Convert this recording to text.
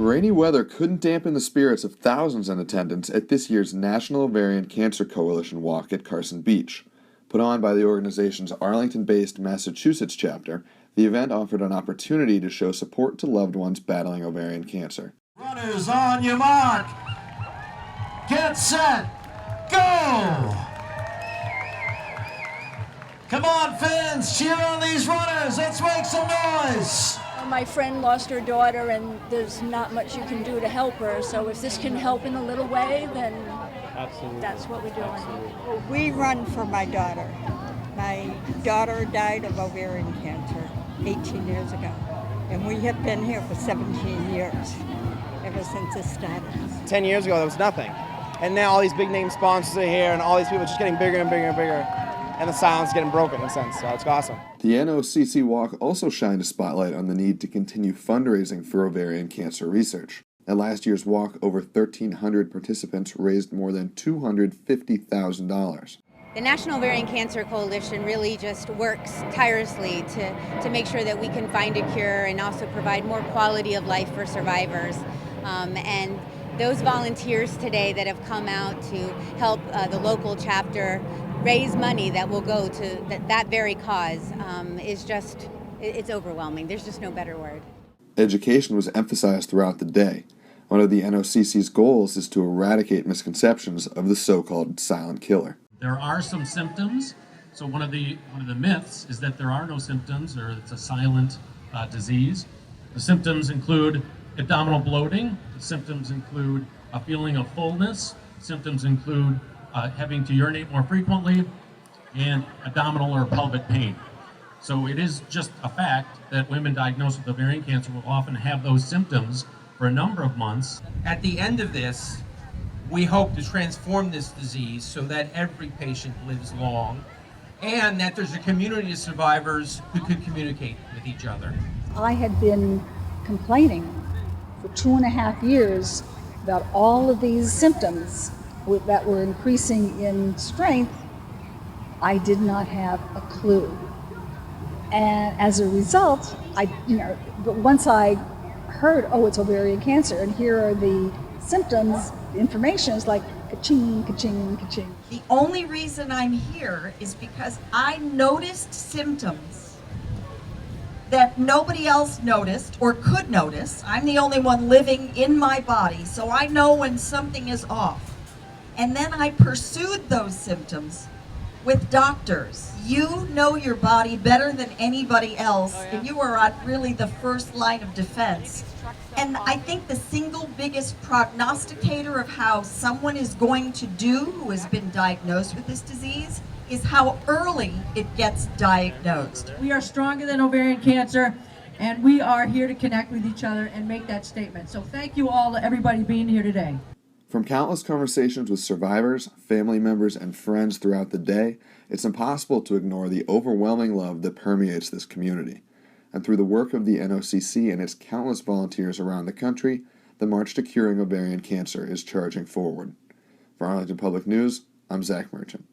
Rainy weather couldn't dampen the spirits of thousands in attendance at this year's National Ovarian Cancer Coalition Walk at Carson Beach. Put on by the organization's Arlington-based Massachusetts chapter, the event offered an opportunity to show support to loved ones battling ovarian cancer. Runners on your mark, get set, go! Come on, fans, cheer on these runners, let's make some noise! My friend lost her daughter, and there's not much you can do to help her, so if this can help in a little way, then absolutely, that's what we're doing. Absolutely. We run for my daughter. My daughter died of ovarian cancer 18 years ago, and we have been here for 17 years, ever since it started. 10 years ago, there was nothing. And now all these big name sponsors are here, and all these people are just getting bigger and bigger and bigger. And the silence getting broken in a sense, so it's awesome. The NOCC Walk also shined a spotlight on the need to continue fundraising for ovarian cancer research. At last year's walk, over 1,300 participants raised more than $250,000. The National Ovarian Cancer Coalition really just works tirelessly to make sure that we can find a cure and also provide more quality of life for survivors. And those volunteers today that have come out to help the local chapter raise money that will go to that very cause is just, it's overwhelming. There's just no better word. Education was emphasized throughout the day. One of the NOCC's goals is to eradicate misconceptions of the so-called silent killer. There are some symptoms. So one of the myths is that there are no symptoms, or it's a silent disease. The symptoms include abdominal bloating. The symptoms include a feeling of fullness. Symptoms include having to urinate more frequently, and abdominal or pelvic pain. So it is just a fact that women diagnosed with ovarian cancer will often have those symptoms for a number of months. At the end of this, we hope to transform this disease so that every patient lives long, and that there's a community of survivors who could communicate with each other. I had been complaining for 2.5 years about all of these symptoms that were increasing in strength. I did not have a clue. And as a result, but once I heard, oh, it's ovarian cancer, and here are the symptoms, the information is like ka-ching, ka-ching, ka-ching. The only reason I'm here is because I noticed symptoms that nobody else noticed or could notice. I'm the only one living in my body, so I know when something is off. And then I pursued those symptoms with doctors. You know your body better than anybody else, and you are on really the first line of defense. And I think the single biggest prognosticator of how someone is going to do who has been diagnosed with this disease is how early it gets diagnosed. We are stronger than ovarian cancer, and we are here to connect with each other and make that statement. So thank you all, everybody being here today. From countless conversations with survivors, family members, and friends throughout the day, it's impossible to ignore the overwhelming love that permeates this community. And through the work of the NOCC and its countless volunteers around the country, the March to Curing Ovarian Cancer is charging forward. For Arlington Public News, I'm Zach Merchant.